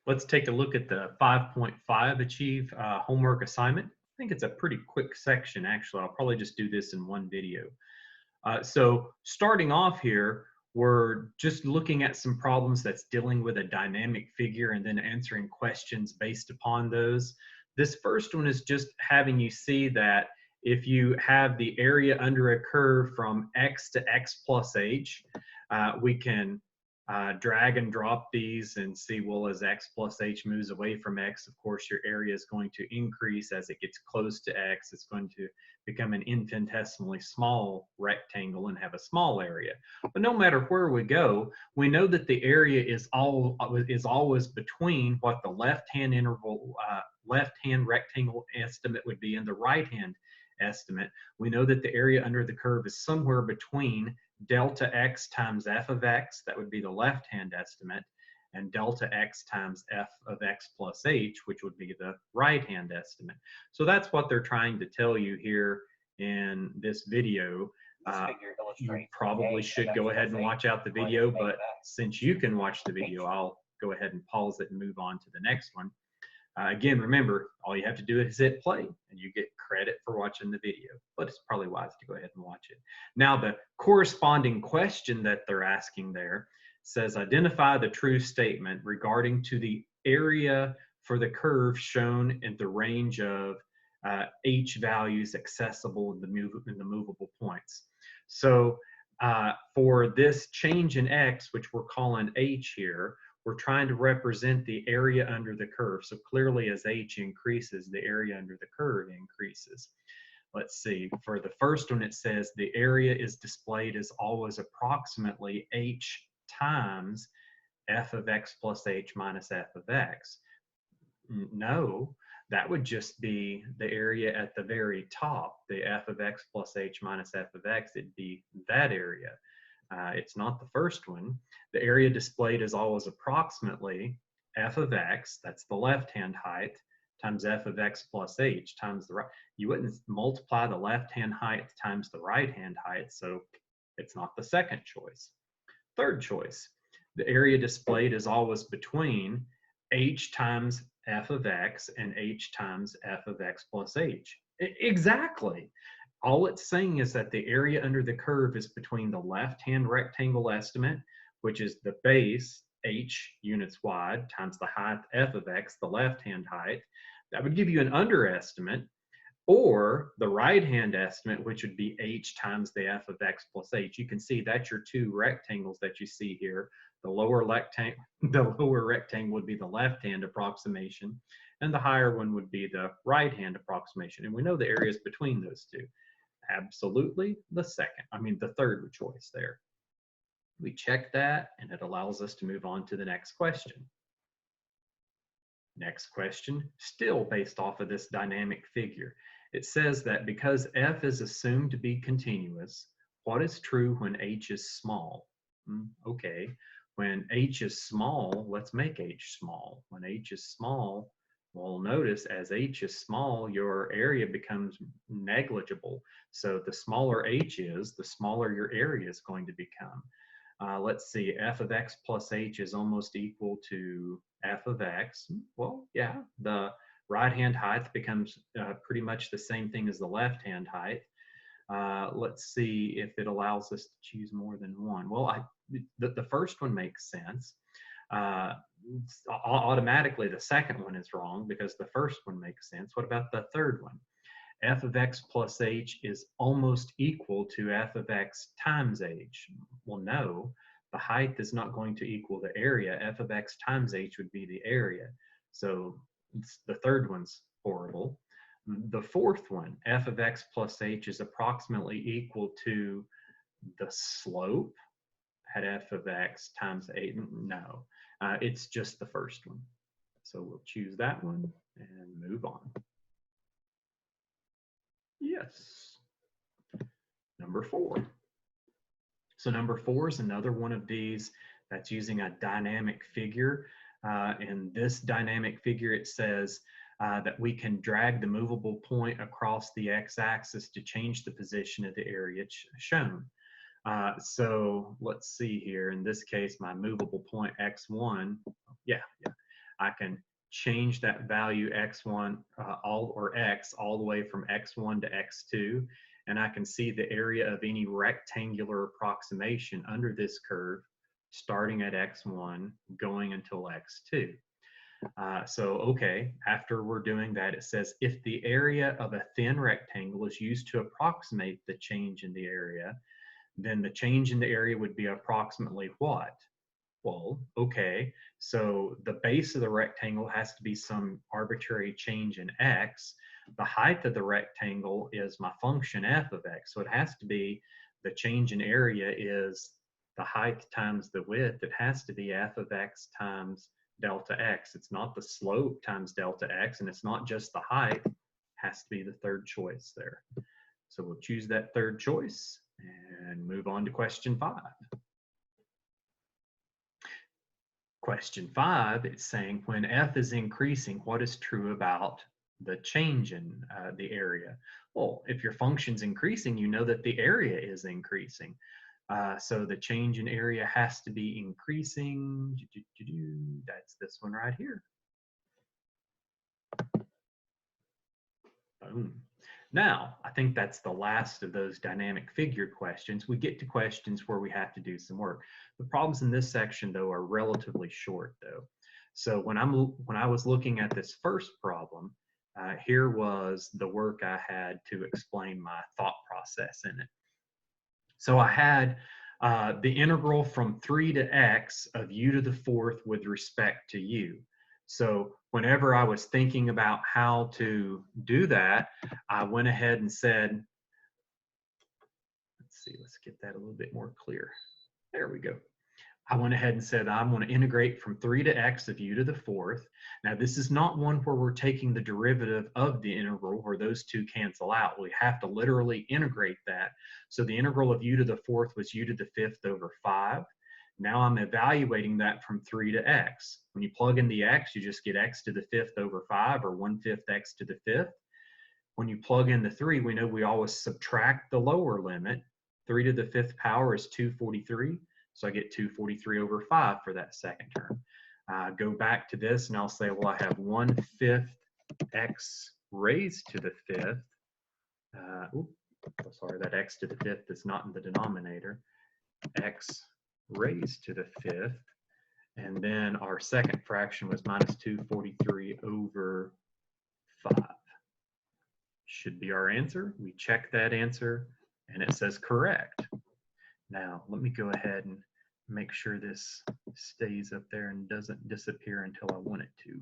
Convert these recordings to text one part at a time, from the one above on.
Let's take a look at the 5.5 Achieve homework assignment. I think it's a pretty quick section, actually. I'll probably just do this in one video. So starting off here, we're just looking at some problems that's dealing with a dynamic figure and then answering questions based upon those. This first one is just having you see that if you have the area under a curve from x to x plus h, we can drag and drop these and see, well, as x plus h moves away from x, of course, your area is going to increase. As it gets close to x, it's going to become an infinitesimally small rectangle and have a small area. But no matter where we go, we know that the area is always between what the left-hand left-hand rectangle estimate would be and the right-hand estimate. We know that the area under the curve is somewhere between delta x times f of x, that would be the left-hand estimate, and delta x times f of x plus h, which would be the right-hand estimate. So that's what they're trying to tell you here in this video. You probably should go ahead and watch out the video, but since you can watch the video, I'll go ahead and pause it and move on to the next one. Again, remember, all you have to do is hit play and you get credit for watching the video, but it's probably wise to go ahead and watch it. Now, the corresponding question that they're asking there says, identify the true statement regarding to the area for the curve shown in the range of h values accessible in the movable points. So for this change in x, which we're calling h here, we're trying to represent the area under the curve. So clearly as h increases, the area under the curve increases. Let's see, for the first one, it says the area is displayed as always approximately h times f of x plus h minus f of x. No, that would just be the area at the very top, the f of x plus h minus f of x. It'd be that area. It's not the first one. The area displayed is always approximately f of x, that's the left-hand height, times f of x plus h times the right. You wouldn't multiply the left-hand height times the right-hand height, so it's not the second choice. Third choice, the area displayed is always between h times f of x and h times f of x plus h. Exactly. All it's saying is that the area under the curve is between the left-hand rectangle estimate, which is the base, h units wide, times the height, f of x, the left-hand height. That would give you an underestimate, or the right-hand estimate, which would be h times the f of x plus h. You can see that's your two rectangles that you see here. The lower rectangle would be the left-hand approximation, and the higher one would be the right-hand approximation. And we know the areas between those two. Absolutely the third choice there. We check that and it allows us to move on to the next question. Next question, still based off of this dynamic figure. It says that because f is assumed to be continuous, what is true when h is small? Okay, when h is small, let's make h small. When h is small, well, notice as h is small, your area becomes negligible. So the smaller h is, the smaller your area is going to become. Let's see, f of x plus h is almost equal to f of x. Well, yeah, the right-hand height becomes pretty much the same thing as the left-hand height. Let's see if it allows us to choose more than one. Well, the first one makes sense. Automatically the second one is wrong because the first one makes sense. What about the third one? F of x plus h is almost equal to f of x times h. Well, no, the height is not going to equal the area. F of x times h would be the area. So the third one's horrible. The fourth one, f of x plus h is approximately equal to the slope at f of x times 8. No, it's just the first one. So we'll choose that one and move on. Yes. Number 4. So number 4 is another one of these that's using a dynamic figure. In this dynamic figure, it says that we can drag the movable point across the x-axis to change the position of the area shown. So let's see here. In this case, my movable point x1, I can change that value x1 x all the way from x1 to x2, and I can see the area of any rectangular approximation under this curve starting at x1 going until x2. Okay, after we're doing that, it says if the area of a thin rectangle is used to approximate the change in the area, then the change in the area would be approximately what? Well, okay, so the base of the rectangle has to be some arbitrary change in x. The height of the rectangle is my function f of x, so it has to be the change in area is the height times the width. It has to be f of x times delta x. It's not the slope times delta x, and it's not just the height. It has to be the third choice there. So we'll choose that third choice and move on to question 5. Question 5, it's saying when f is increasing, what is true about the change in the area? Well, if your function's increasing, you know that the area is increasing. So the change in area has to be increasing. That's this one right here. Boom. Now, I think that's the last of those dynamic figure questions. We get to questions where we have to do some work. The problems in this section, though, are relatively short, though. So when I was looking at this first problem, here was the work I had to explain my thought process in it. So I had the integral from 3 to x of u to the 4th with respect to u. So whenever I was thinking about how to do that, I went ahead and said, let's get that a little bit more clear. There we go. I went ahead and said, I'm going to integrate from 3 to x of u to the 4th. Now, this is not one where we're taking the derivative of the integral where those two cancel out. We have to literally integrate that. So the integral of u to the 4th was u to the 5th over 5. Now I'm evaluating that from 3 to x. When you plug in the x, you just get x to the 5th over 5, or 1/5 x to the 5th. When you plug in the 3, we know we always subtract the lower limit. 3 to the 5th power is 243. So I get 243 over 5 for that second term. Go back to this and I'll say, well, I have 1/5 x raised to the 5th. Sorry, that x to the 5th is not in the denominator. X raised to the 5th. And then our second fraction was minus 243 over 5. Should be our answer. We check that answer and it says correct. Now, let me go ahead and make sure this stays up there and doesn't disappear until I want it to.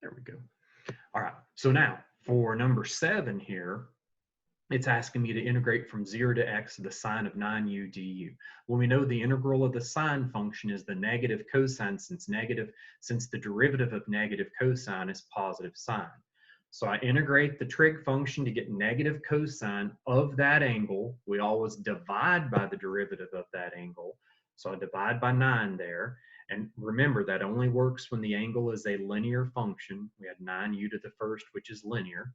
There we go. All right, so now for number 7 here, it's asking me to integrate from 0 to x the sine of 9u du. Well, we know the integral of the sine function is the negative cosine, since the derivative of negative cosine is positive sine. So I integrate the trig function to get negative cosine of that angle. We always divide by the derivative of that angle. So I divide by 9 there. And remember, that only works when the angle is a linear function. We had 9u to the 1st, which is linear.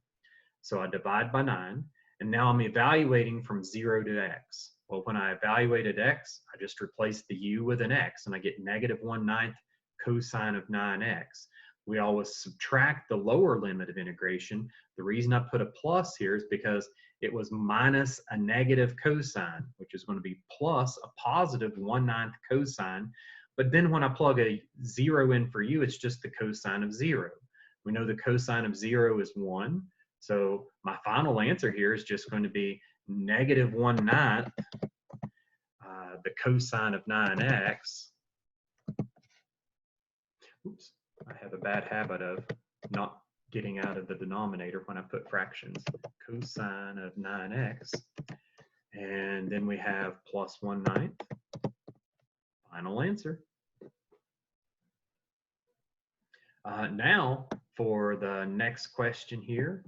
So I divide by 9. And now I'm evaluating from 0 to x. Well, when I evaluated x, I just replaced the u with an x, and I get negative 1/9 cosine of 9x. We always subtract the lower limit of integration. The reason I put a plus here is because it was minus a negative cosine, which is going to be plus a positive 1/9 cosine. But then when I plug a 0 in for u, it's just the cosine of 0. We know the cosine of 0 is 1. So my final answer here is just going to be negative 1/9 the cosine of 9x. Oops, I have a bad habit of not getting out of the denominator when I put fractions. Cosine of 9x. And then we have plus 1/9. Final answer. Now for the next question here,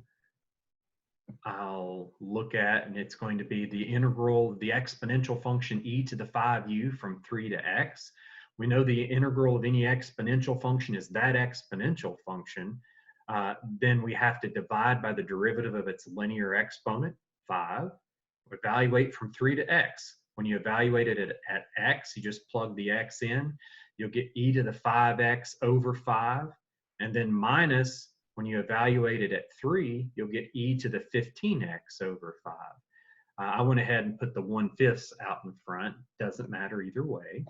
I'll look at, and it's going to be the integral of the exponential function e to the 5u from 3 to x. We know the integral of any exponential function is that exponential function. Then we have to divide by the derivative of its linear exponent, 5. Evaluate from 3 to x. when you evaluate it at x, you just plug the x in, you'll get e to the 5x over 5. And then minus, when you evaluate it at 3, you'll get e to the 15x over 5. I went ahead and put the 1/5 out in front. Doesn't matter either way.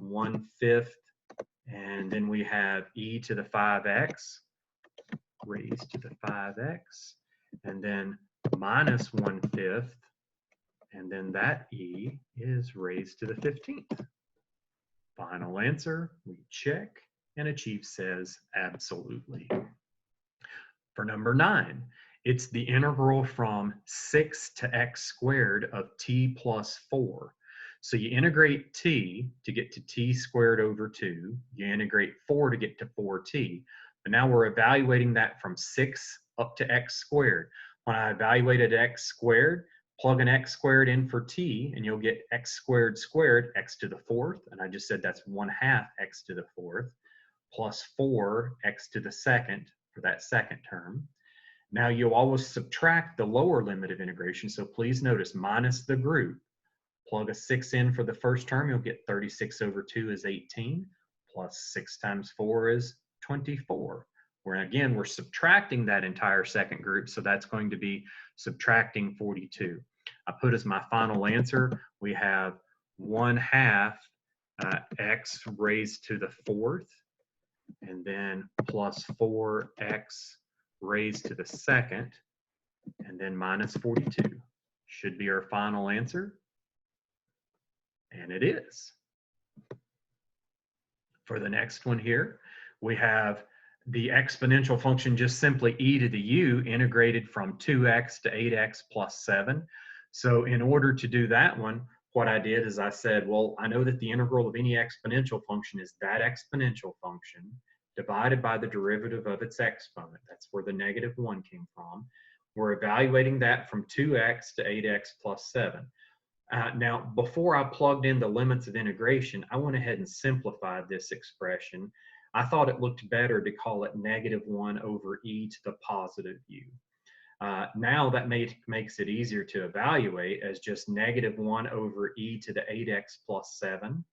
1/5, and then we have e to the 5x raised to the 5x, and then minus 1/5, and then that e is raised to the 15th. Final answer, we check, and Achieve says absolutely. For number 9, it's the integral from 6 to x squared of t plus 4. So you integrate t to get to t squared over 2. You integrate 4 to get to 4t. But now we're evaluating that from 6 up to x squared. When I evaluated x squared, plug an x squared in for t, and you'll get x squared squared, x to the 4th. And I just said that's 1/2 x to the 4th, plus 4 x to the 2nd for that second term. Now you'll always subtract the lower limit of integration, so please notice minus the group. Plug a 6 in for the first term, you'll get 36 over 2 is 18, plus 6 times 4 is 24. Where again, we're subtracting that entire second group, so that's going to be subtracting 42. I put as my final answer, we have 1/2 x raised to the 4th, and then plus 4x raised to the 2nd, and then minus 42. Should be our final answer, and it is. For the next one here, we have the exponential function, just simply e to the u, integrated from 2x to 8x plus 7. So in order to do that one, what I did is I said, well, I know that the integral of any exponential function is that exponential function divided by the derivative of its exponent. That's where the -1 came from. We're evaluating that from 2x to 8x plus 7. Now, before I plugged in the limits of integration, I went ahead and simplified this expression. I thought it looked better to call it -1 over e to the positive u. Now that makes it easier to evaluate as just -1 over e to the 8x plus 7.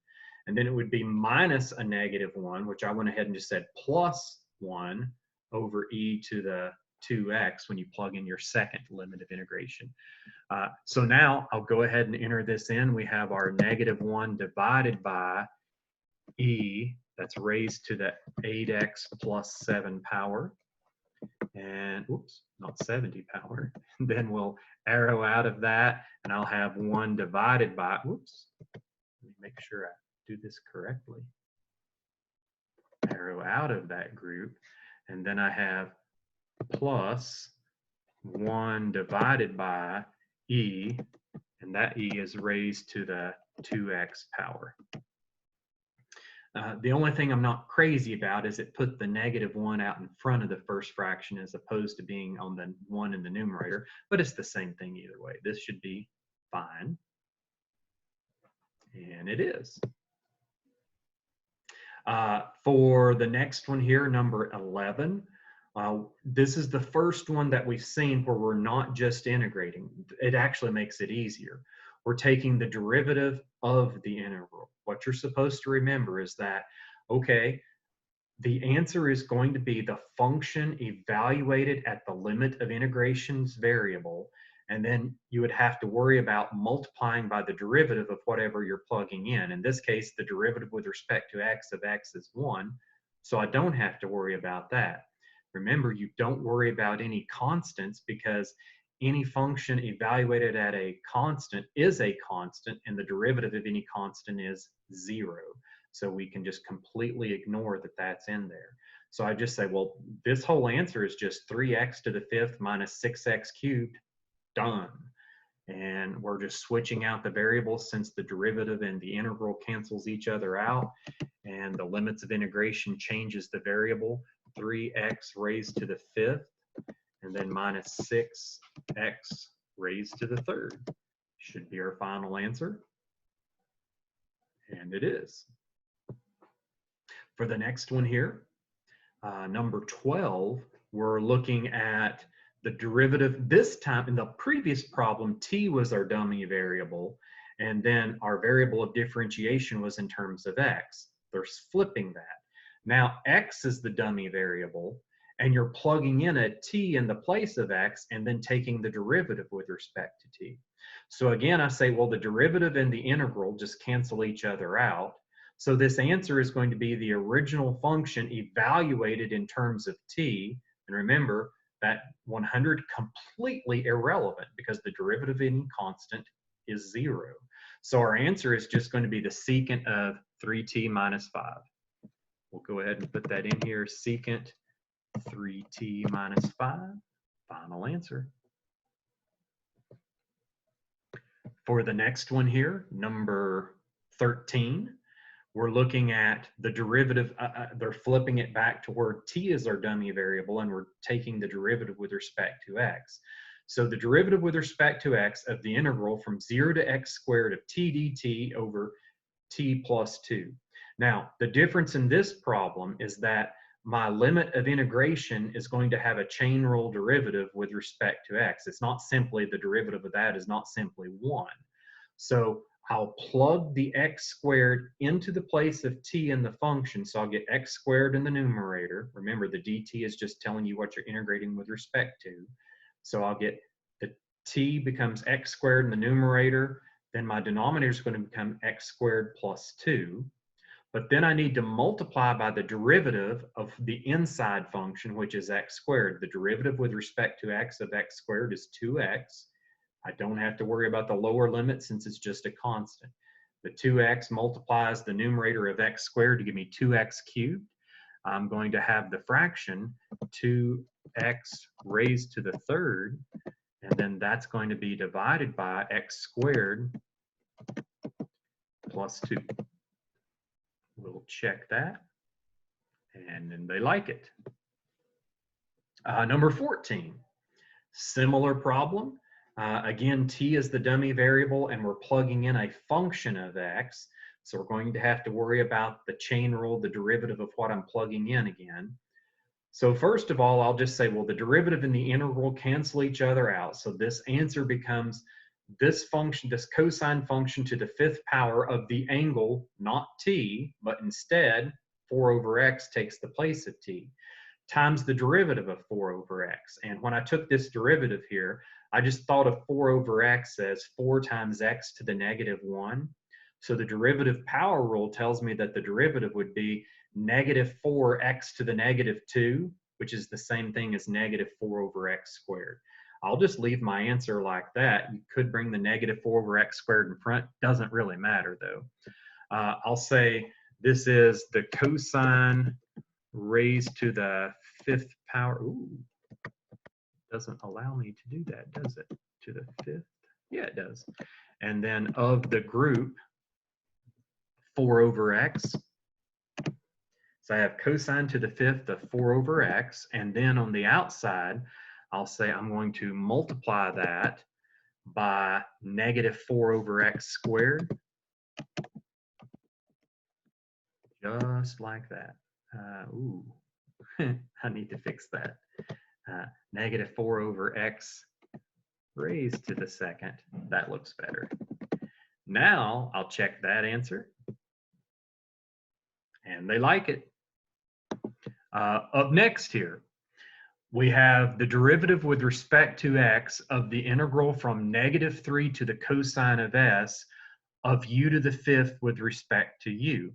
And then it would be minus a -1, which I went ahead and just said plus 1 over e to the 2x when you plug in your second limit of integration. So now I'll go ahead and enter this in. We have our -1 divided by e, that's raised to the 8x plus 7 power. And oops, not 70 power. And then we'll arrow out of that, and I'll have 1 divided by, whoops, let me make sure I do this correctly. Arrow out of that group, and then I have plus 1 divided by e, and that e is raised to the 2x power. The only thing I'm not crazy about is it put the -1 out in front of the first fraction as opposed to being on the 1 in the numerator, but it's the same thing either way. This should be fine, and it is. For the next one here, number 11, this is the first one that we've seen where we're not just integrating. It actually makes it easier. We're taking the derivative of the integral. What you're supposed to remember is that, okay, the answer is going to be the function evaluated at the limit of integration's variable, and then you would have to worry about multiplying by the derivative of whatever you're plugging in. In this case, the derivative with respect to x of x is 1, so I don't have to worry about that. Remember, you don't worry about any constants because any function evaluated at a constant is a constant, and the derivative of any constant is 0. So we can just completely ignore that that's in there. So I just say, well, this whole answer is just 3x to the 5th minus 6x cubed, done. And we're just switching out the variables since the derivative and the integral cancels each other out, and the limits of integration changes the variable, 3x raised to the 5th, and then minus 6x raised to the 3rd. Should be our final answer, and it is. For the next one here, number 12, we're looking at the derivative. This time, in the previous problem, t was our dummy variable, And then our variable of differentiation was in terms of x. They're flipping that. Now x is the dummy variable, and you're plugging in a t in the place of x and then taking the derivative with respect to t. So again, I say, well, the derivative and the integral just cancel each other out. So this answer is going to be the original function evaluated in terms of t. And remember, that 100 completely irrelevant because the derivative of any constant is 0. So our answer is just going to be the secant of 3t minus 5. We'll go ahead and put that in here, secant 3t minus 5, final answer. For the next one here, number 13, we're looking at the derivative. They're flipping it back to where t is our dummy variable, and we're taking the derivative with respect to x. So the derivative with respect to x of the integral from 0 to x squared of t dt over t plus 2. Now, the difference in this problem is that my limit of integration is going to have a chain rule derivative with respect to x. It's not simply the derivative of that is not simply 1. So I'll plug the x squared into the place of t in the function. So I'll get x squared in the numerator. Remember, the dt is just telling you what you're integrating with respect to. So I'll get the t becomes x squared in the numerator. Then my denominator is going to become x squared plus 2. But then I need to multiply by the derivative of the inside function, which is x squared. The derivative with respect to x of x squared is 2x. I don't have to worry about the lower limit since it's just a constant. The 2x multiplies the numerator of x squared to give me 2x cubed. I'm going to have the fraction 2x raised to the third, and then that's going to be divided by x squared plus 2. We'll check that, and then they like it. Number 14, similar problem. Again, t is the dummy variable, and we're plugging in a function of x. So we're going to have to worry about the chain rule, the derivative of what I'm plugging in again. So first of all, I'll just say, well, the derivative and the integral cancel each other out. So this answer becomes this function, this cosine function to the 5th power of the angle, not t, but instead 4 over x takes the place of t, times the derivative of 4 over x. And when I took this derivative here, I just thought of 4 over x as 4 times x to the negative 1. So the derivative power rule tells me that the derivative would be negative 4x to the negative 2, which is the same thing as negative 4 over x squared. I'll just leave my answer like that. You could bring the negative 4 over x squared in front. Doesn't really matter, though. I'll say this is the cosine raised to the 5th power. Ooh, doesn't allow me to do that, does it? To the 5th? Yeah, it does. And then of the group 4 over x. So I have cosine to the 5th of 4 over x. And then on the outside, I'll say I'm going to multiply that by negative 4 over x squared. Just like that. Ooh, I need to fix that. Negative 4 over x raised to the 2nd. That looks better. Now I'll check that answer. And they like it. Up next here, we have the derivative with respect to x of the integral from negative 3 to the cosine of s of u to the 5th with respect to u.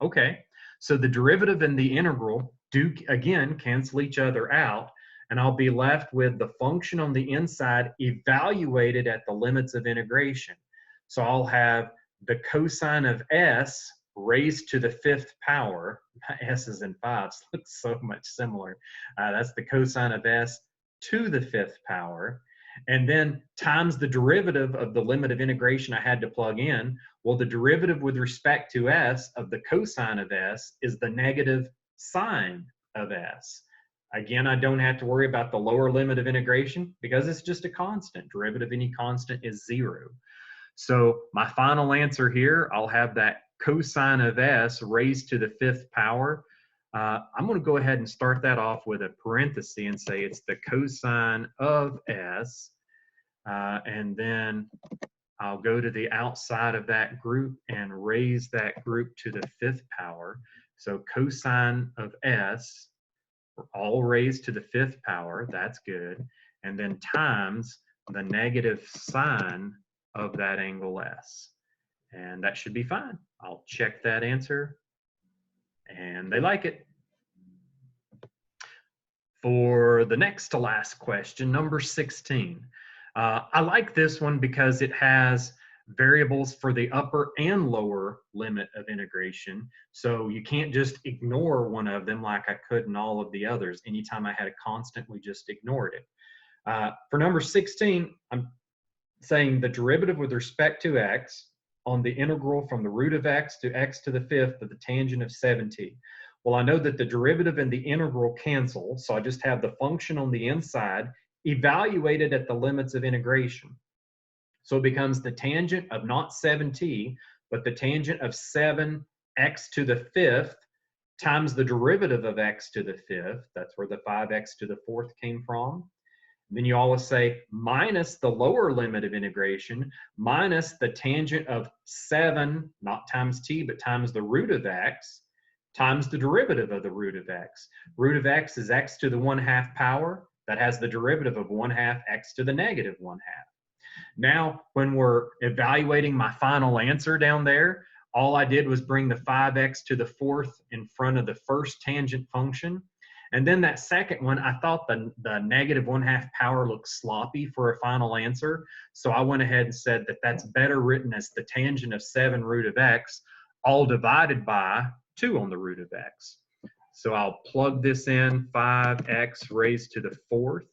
Okay, so the derivative and the integral do, again, cancel each other out, and I'll be left with the function on the inside evaluated at the limits of integration. So I'll have the cosine of s raised to the 5th power. S's and 5s look so much similar. That's the cosine of s to the 5th power. And then times the derivative of the limit of integration I had to plug in. Well, the derivative with respect to s of the cosine of s is the negative sine of s. Again, I don't have to worry about the lower limit of integration because it's just a constant. Derivative of any constant is 0. So my final answer here, I'll have that cosine of s raised to the 5th power. I'm going to go ahead and start that off with a parenthesis and say it's the cosine of s, and then I'll go to the outside of that group and raise that group to the 5th power. So cosine of S, all raised to the 5th power, that's good. And then times the negative sine of that angle S. And that should be fine. I'll check that answer, and they like it. For the next to last question, number 16. I like this one because it has variables for the upper and lower limit of integration. So you can't just ignore one of them like I could in all of the others. Anytime I had a constant, we just ignored it. For number 16, I'm saying the derivative with respect to x on the integral from the root of x to the 5th of the tangent of 7t. Well, I know that the derivative and the integral cancel, so I just have the function on the inside evaluated at the limits of integration. So it becomes the tangent of not 7t, but the tangent of 7x to the 5th times the derivative of x to the 5th. That's where the 5x to the 4th came from. Then you always say minus the lower limit of integration minus the tangent of 7, not times t, but times the root of x, times the derivative of the root of x. Root of x is x to the 1/2 power. That has the derivative of 1/2 x to the negative 1/2. Now, when we're evaluating my final answer down there, all I did was bring the 5x to the 4th in front of the first tangent function. And then that second one, I thought the negative 1/2 power looked sloppy for a final answer. So I went ahead and said that that's better written as the tangent of 7 root of x, all divided by 2 on the root of x. So I'll plug this in, 5x raised to the 4th.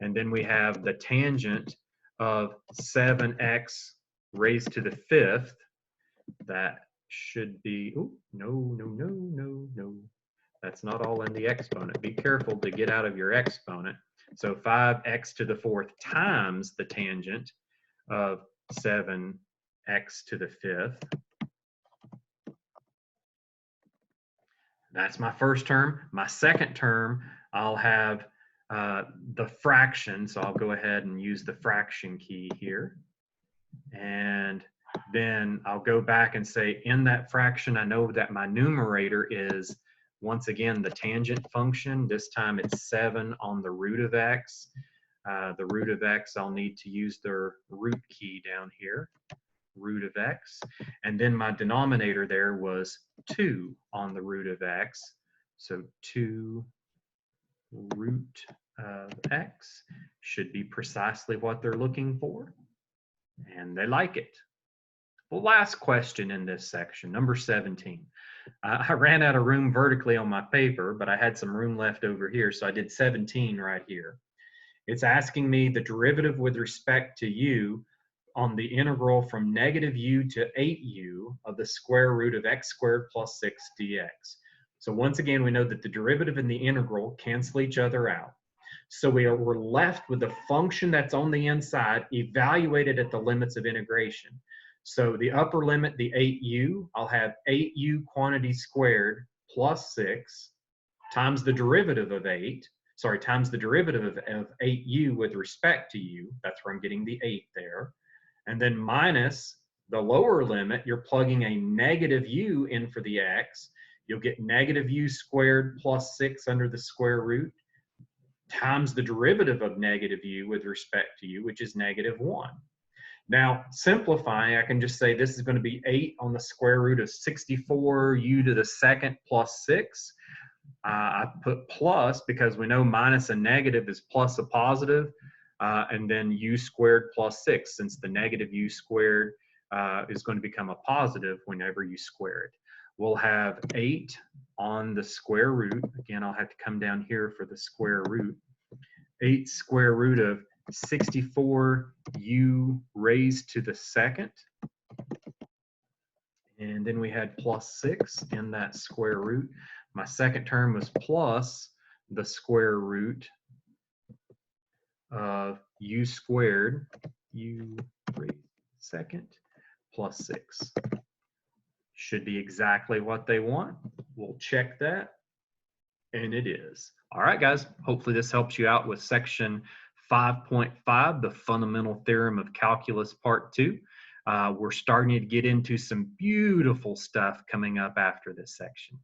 And then we have the tangent of 7x raised to the 5th. That should be, oh, no. That's not all in the exponent. Be careful to get out of your exponent. So 5x to the 4th times the tangent of 7x to the 5th. That's my first term. My second term, I'll have the fraction. So I'll go ahead and use the fraction key here. And then I'll go back and say in that fraction, I know that my numerator is, once again, the tangent function. This time it's 7 on the root of x. The root of x, I'll need to use the root key down here, root of x. And then my denominator there was 2 on the root of x. So 2 root of x should be precisely what they're looking for. And they like it. Well, last question in this section, number 17. I ran out of room vertically on my paper, but I had some room left over here, so I did 17 right here. It's asking me the derivative with respect to u on the integral from negative u to 8u of the square root of x squared plus 6 dx. So once again, we know that the derivative and the integral cancel each other out. So we're left with the function that's on the inside evaluated at the limits of integration. So the upper limit, the 8u, I'll have 8u quantity squared plus 6 times the derivative of 8, times the derivative of 8u with respect to u. That's where I'm getting the 8 there. And then minus the lower limit, you're plugging a negative u in for the x. You'll get negative u squared plus 6 under the square root times the derivative of negative u with respect to u, which is negative 1. Now, simplifying, I can just say this is going to be 8 on the square root of 64 u to the 2nd plus 6. I put plus because we know minus a negative is plus a positive, and then u squared plus 6, since the negative u squared is going to become a positive whenever you square it. We'll have 8 on the square root. Again, I'll have to come down here for the square root. 8 square root of 64u raised to the 2nd. And then we had plus 6 in that square root. My second term was plus the square root of u squared, u raised to the 2nd, plus 6. Should be exactly what they want. We'll check that. And it is. All right, guys. Hopefully this helps you out with section 5.5, the fundamental theorem of calculus part 2. We're starting to get into some beautiful stuff coming up after this section.